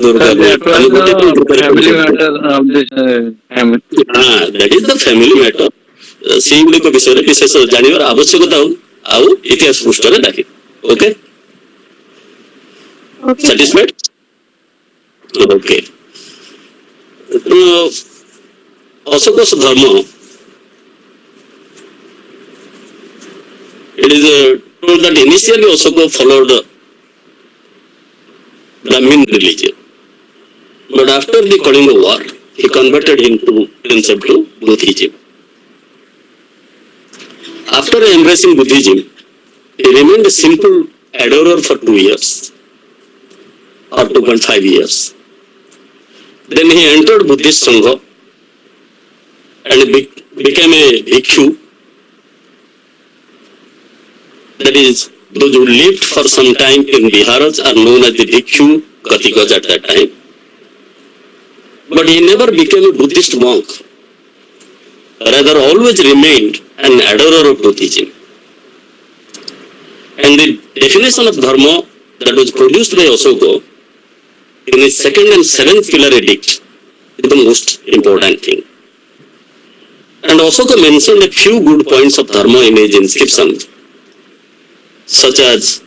family matter of this family. That is the family matter. ସେଇଗୁଡ଼ିକ ବିଷୟରେ ବିଶେଷ ଜାଣିବାର ଆବଶ୍ୟକତା ଆଉ ଇତିହାସ ପୃଷ୍ଠରେ ନାହିଁ. Okay, satisfied? ଓକେ. ଅଶୋକ ଧର୍ମ, it is told that initially Ashoka followed Brahmin religion, but after the Kalinga war, he converted himself to Buddhism. After embracing Buddhism, he remained a simple adorer for 2 years or 2.5 years. Then he entered Buddhist Sangha and became a bhikkhu. That is, those who lived for some time in Biharas are known as the bhikkhu Katikas at that time. But he never became a Buddhist monk, rather always remained an adorer of Buddhism. And the definition of dharma that was produced by Ashoka in his second and seventh pillar edict is the most important thing. And Ashoka mentioned a few good points of dharma in his inscription, such as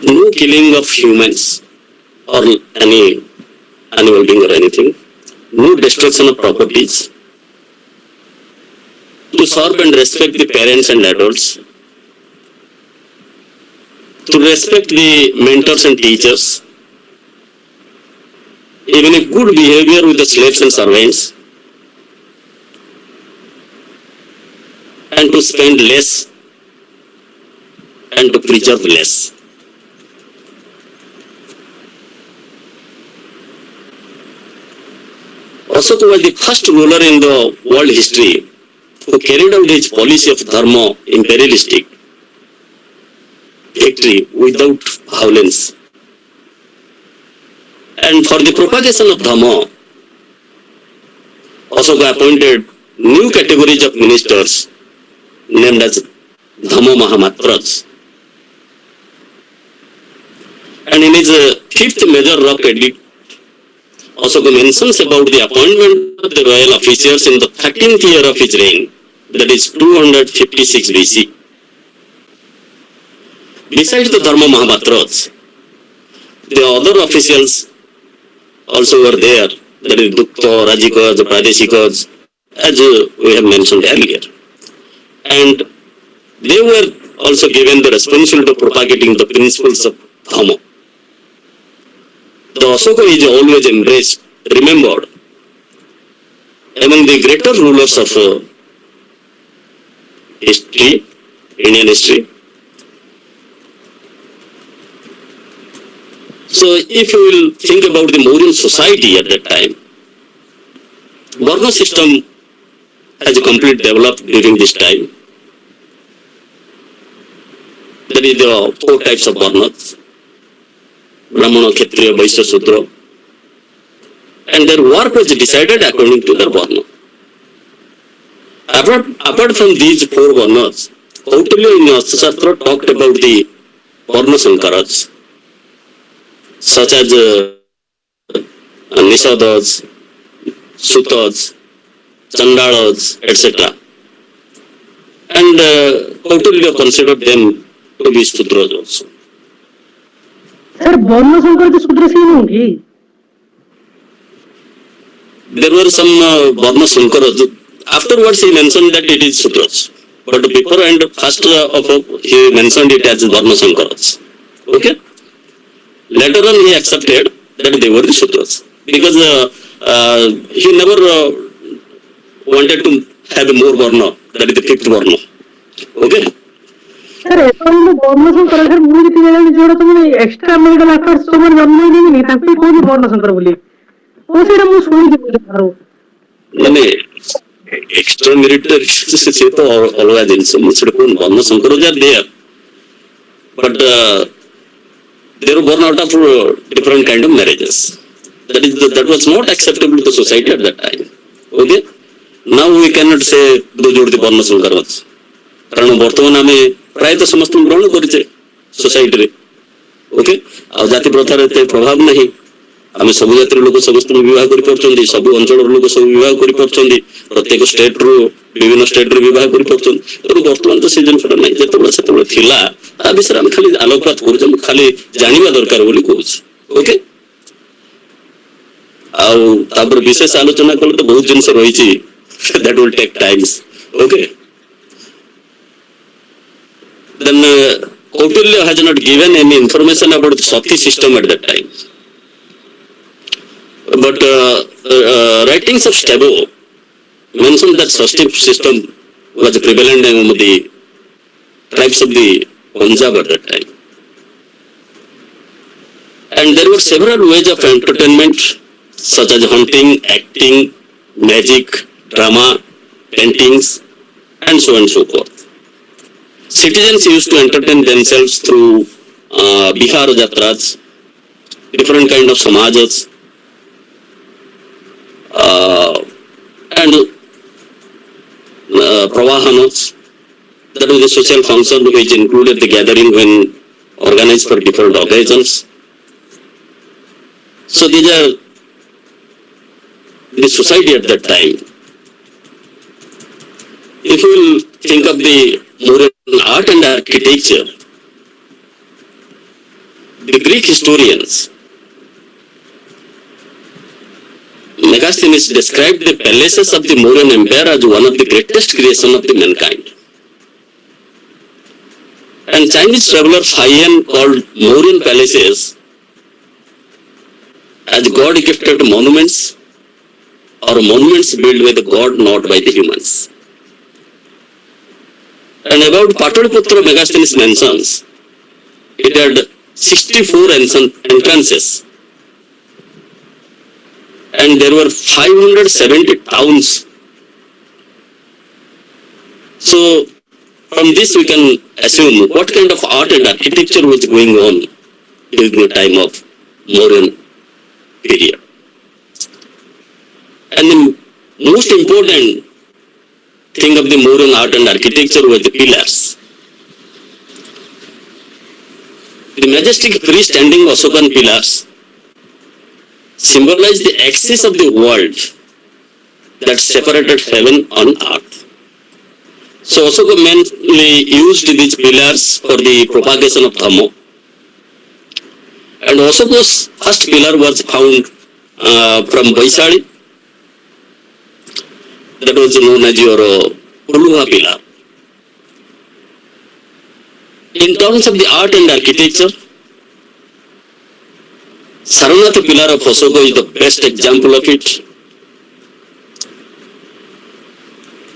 no killing of humans or any animal being or anything, no destruction of properties, to serve and respect the parents and adults, to respect the mentors and teachers, even a good behavior with the slaves and servants, and to spend less and to preserve less. Ashoka was the first ruler in the world history who carried out his policy of dharma imperialistic victory without violence. And for the propagation of dharma, Ashoka appointed new categories of ministers named as Dhamma Mahamatras. And in his fifth major rock edict, Ashoka mentions about the appointment of the royal officials in the 13th year of his reign, that is 256 BC. Besides the Dharma Mahamatras, the other officials also were there, that is Dukta, Rajikas, Pradeshikas, as we have mentioned earlier. And they were also given the responsibility of propagating the principles of Dhamma. The Ashoka is always embraced, remembered, among the greater rulers of history, Indian history. So if you will think about the Mauryan society at that time, Varna system has completely developed during this time. There is the 4 types of Varnas: Brahmana, Kshatriya, Vaishya, Shudra. And their work was decided according to their Varna. Apart from these 4 Varnas, Kautilya in Arthashastra talked about the Varna Sankaras, such as Nishadas, Sutas, Chandalas, etc. And Kautilya considered them to be Sudras also. Sir, Varna Sankara Sudras hoंगे? There were some Varna Sankaras. Afterwards he mentioned that it is Sudras. But before and first of all, he mentioned it as Varna Sankaras. Okay? Later on he accepted that they were the Sudras. Because he never wanted to have more Varna, that is the 5th Varna. Okay? Sir, Varna Sankara sir, मुझे कितने जगह जोड़ा तो मैंने extra medical efforts तो मैंने जानना ही नहीं था कि कौन Varna Sankara बोली. वो सिर्फ मुझे सुन के बोल रहा हूँ. नहीं, extra merit से तो अलग दिन से मुझे कौन Varna Sankara are there, but they were born out of different kind of marriages. That was not acceptable to the society at that time. Okay? Now we cannot say those are the Varna Sankaras. कारण बर्तमान आम प्रायतः समस्त ग्रहण करे society okay आ जाति प्रथार एते प्रभाव नहीं आम सब जातिर लोक समस्त विवाह कर सब अंचल लोक सब विवाह कर प्रत्येक स्टेट रु विभिन्न स्टेट रु विवाह कर बर्तमान तो से जिनसा नहीं जो थिला ता विषय आम खाली आलोकपात कर खाली जानिबा दरकार बोली कहूँ ओके आउर विशेष आलोचना कले तो बहुत जिनस रही that will take times okay then Kautilya has not given any information about the Sati system at that time. But writings of Strabo mention that Sati system was prevalent among the tribes of the Punjab at that time. And there were several ways of entertainment such as hunting, acting, magic, drama, paintings, and so on and so forth. Citizens used to entertain themselves through Bihar Jatras, different kind of samajas, and pravahanas. That was a social function which included the gathering when organized for different occasions. So these are the society at that time. If you will think of the Mauryan art and architecture, the Greek historians Megasthenes described the palaces of the Mauryan Empire as one of the greatest creation of the mankind. And Chinese traveler Fayan called Mauryan palaces as God-gifted monuments or monuments built by the God, not by the humans. And about Pataliputra, Megasthenes mentions it had 64 entrances and there were 570 towns. So from this we can assume what kind of art and architecture was going on during the time of Mauryan period. And the most important thing of the Mauryan art and architecture was the pillars. The majestic freestanding Ashokan pillars symbolize the axis of the world that separated heaven and earth. So Ashoka mainly used these pillars for the propagation of Dhamma. And Ashoka's first pillar was found from Vaishali. That was known as your Uluha pillar. In terms of the art and architecture, Saranatha pillar of Ashoka is the best example of it.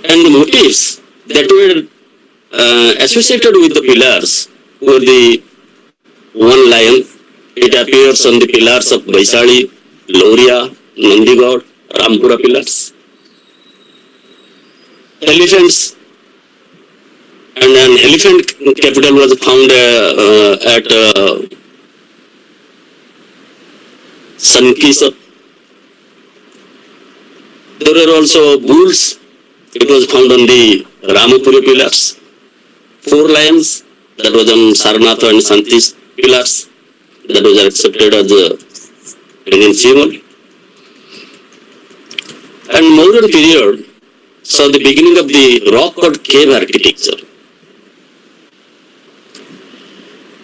And the motifs that were associated with the pillars were the one lion. It appears on the pillars of Vaishali, Maurya, Nandigad, Rampura pillars. Elephants, and an elephant capital was found at Sankisa. There were also bulls. It was found on the Ramapura pillars. 4 lions, that was on Saranatha and Santis pillars. That was accepted as a Indian symbol. And Mauryan period saw the beginning of the rock-cut cave architecture.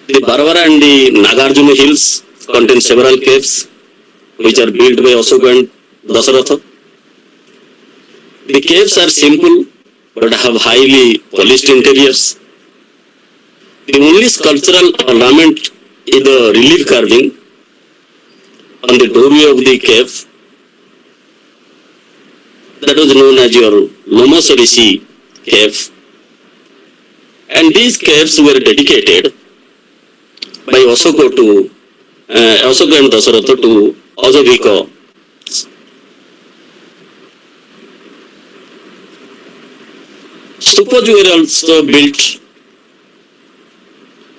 The Baravara and the Nagarjuna hills contain several caves which are built by Ashoka and Dasaratha. The caves are simple but have highly polished interiors. The only sculptural ornament is the relief carving on the doorway of the cave. That was known as your Lomos Rishi cave. And these caves were dedicated by Ashoka and Dasaratha to Ajavika. Stupas were also built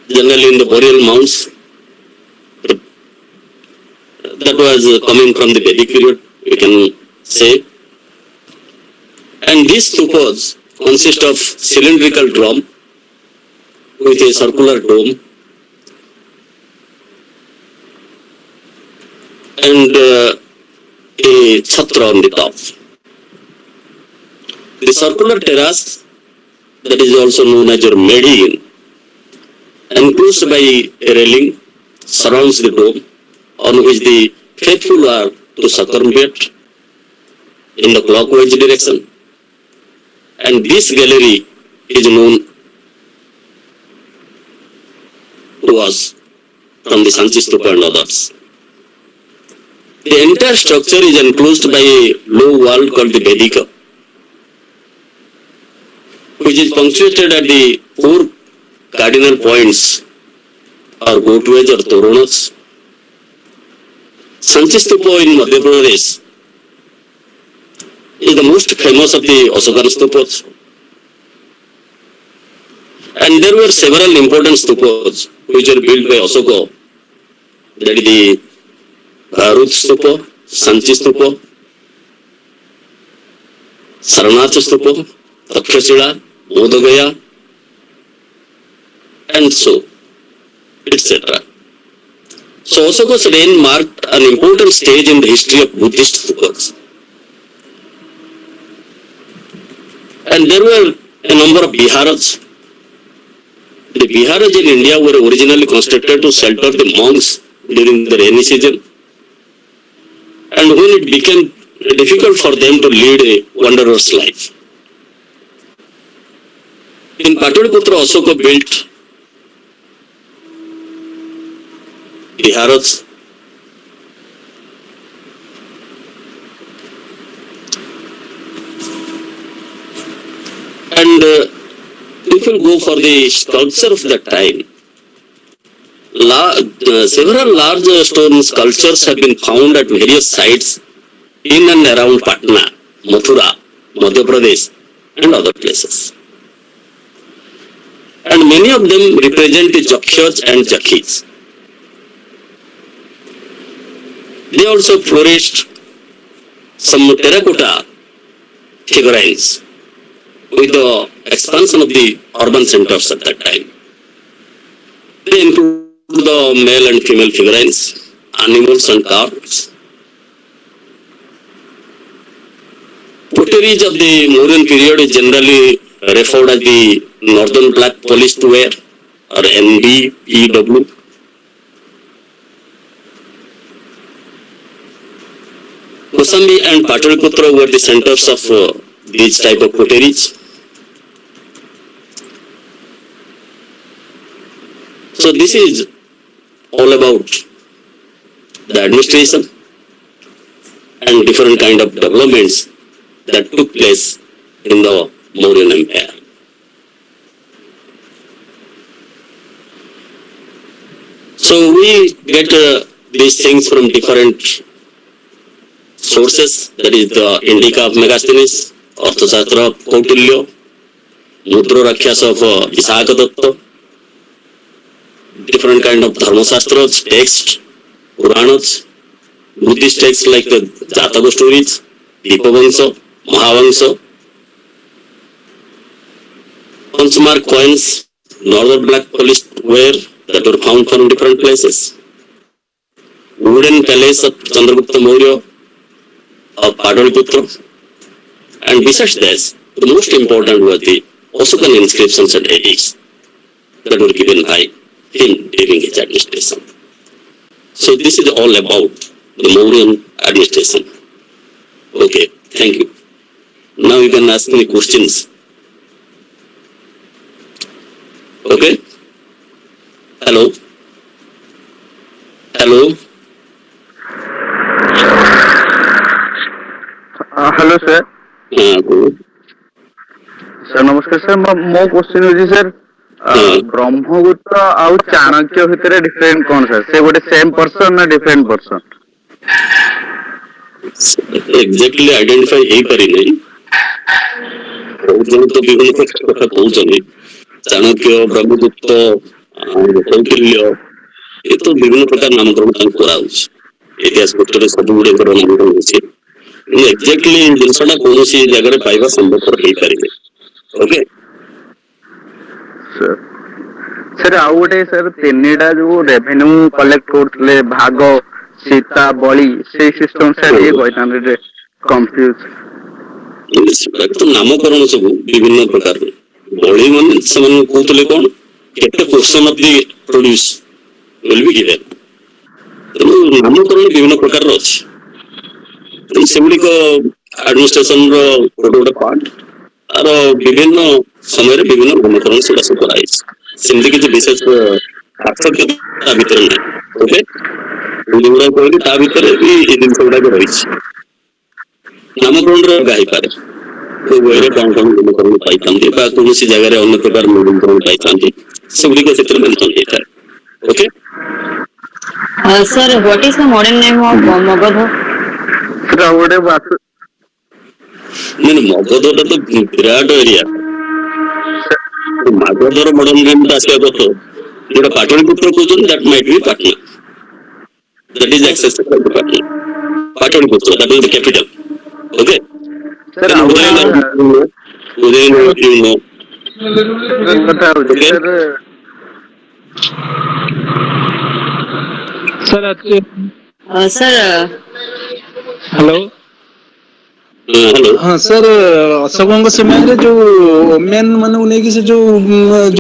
generally in the burial mounds. That was coming from the Vedic period, we can say. And these stupas consist of cylindrical drum with a circular dome and a chhatra on the top. The circular terrace, that is also known as your median, enclosed by a railing, surrounds the dome on which the faithful are to circumambulate in the clockwise direction. And this gallery is known to us from the Sanchi Stupa and others. The entire structure is enclosed by a low wall called the Vedika, which is punctuated at the four cardinal points or gateways or toranas. Sanchi Stupa in Madhya Pradesh is the most famous of the Ashokan stupas. And there were several important stupas which were built by Ashoka. That is the Ruth Stupa, Sanchi Stupa, Saranath Stupa, Takshashila, Modagaya, and so, etc. So Ashoka's reign marked an important stage in the history of Buddhist stupas. And there were a number of viharas. The viharas in India were originally constructed to shelter the monks during the rainy season. And when it became difficult for them to lead a wanderer's life. In Pataliputra, Ashoka built viharas. And if you go for the sculpture of that time, several large stone sculptures have been found at various sites in and around Patna, Mathura, Madhya Pradesh, and other places. And many of them represent the Jakhyas and Jakhis. They also flourished some terracotta figurines with the expansion of the urban centers at that time. They include the male and female figurines, animals and cars. Potteries of the Mauryan period is generally referred as the Northern Black Polished Ware or NBPW. Kosambi and Pataliputra were the centers of these type of potteries. So this is all about the administration and different kind of developments that took place in the Mauryan Empire. So we get these things from different sources, that is the Indica of Megasthenes, Arthashastra of Kautilya, Mudra Rakhyas of Visakha Datta, different kind of Dharmasastras, texts, Puranas, Buddhist texts like the Jataka stories, Dipavangsha, Mahavangsha, punchmark coins, northern black polished ware that were found from different places, wooden palace of Chandragupta Maurya, of Pataliputra, and besides this, the most important were the Ashokan inscriptions and edicts that were given by him during his administration. So this is all about the Mauryan administration. Okay, thank you. Now you can ask me questions. Okay? Hello? Hello? Hello sir Good. Sir नमस्कार sir मो question होची sir Brahmagupta आउ चाणक्य भितर different कोन sir से गोटे same person ना different person Exactly identify ହେଇପାରି ନାହିଁ ବହୁତ ତ ବିଭିନ୍ନ କଥା କହୁଛନ୍ତି ଚାଣକ୍ୟ ବ୍ରହ୍ମଗୁପ୍ତ କୌଟିଲ୍ୟ ଏ ତ ବିଭିନ୍ନ ପ୍ରକାର ନାମକରଣ ତାଙ୍କୁ କରାହଉଛି ଇତିହାସ ପତ୍ରରେ ସବୁ ଗୁଡ଼ିକର ନାମକରଣ ହେଉଛି କିନ୍ତୁ ଏକ୍ଜାକ୍ଟଲି ଜିନିଷଟା କୌଣସି ଜାଗାରେ ପାଇବା ସମ୍ଭବପର ହେଇପାରିବେ ଓକେ सर आउ गोटे सर तीनटा जो रेवेन्यू कलेक्ट करथले भाग ସୀତା ବଳି ସେଇ ସିଷ୍ଟମ ସାର୍ ଇଏ କହିଥାନ୍ତି କନଫ୍ୟୁଜ। ସେଗୁଡାକ ତ ନାମକରଣ ସବୁ ବିଭିନ୍ନ ପ୍ରକାର। ବଳି ମାନେ ସେମାନେ କହୁଥିଲେ କଣ କେତେ portion of the produce will be given। ତେଣୁ ନାମକରଣ ବିଭିନ୍ନ ପ୍ରକାରର ଅଛି। ତେଣୁ ସେଗୁଡିକ ଆଡମିନିଷ୍ଟ୍ରେସନ ର ଗୋଟେ ଗୋଟେ ପାର୍ଟ। ତାର ବିଭିନ୍ନ ସମୟରେ ବିଭିନ୍ନ ନାମକରଣ ସେଗୁଡା ସବୁ କରାଯାଇଛି। ସେମିତି କିଛି ବିଶେଷ ପାର୍ଥକ୍ୟ ତା ଭିତରେ ନାହିଁ। ଓକେ, ଯୋଉଗୁଡାକ କହିଲି ତା ଭିତରେ ବି ଏଇ ଜିନିଷ ଗୁଡାକ ରହିଛି। ନାମକରଣରେ ଅଲଗା ହେଇପାରେ। କୋଉ ବହିରେ କଣ କଣ ନାମକରଣ ପାଇଥାନ୍ତି ବା କୌଣସି ଜାଗାରେ ଅନ୍ୟ ପ୍ରକାର ନାମକରଣ ପାଇଥାନ୍ତି, ସେଗୁଡିକ ସେଥିରେ ମେନସନ ହେଇଥାଏ। Okay, Sir, what is the modern name of Magadha? ସେଟା ଗୋଟେ ବାସୁ ନାଇଁ ମଗଧଟା ତ ବିରାଟ ଏରିଆ। ମାଗଧର ମଡର୍ନ ନେମ୍ ଟା ଆସିବା କଥା ଯୋଉଟା ପାଟଳିପୁତ୍ର କହୁଛନ୍ତି that might be Patna, that is accessible to Patna, Pataliputra that is the capital. Okay, sir then ଆଉ Udayan you know, କଥା ହଉଛି okay, sir sir Sir, hello hello। हाँ सर, अशोकଙ୍କ ସମୟରେ ଯୋଉ ଓମେନ୍ ମାନଙ୍କୁ ନେଇକି ସେ ଯୋଉ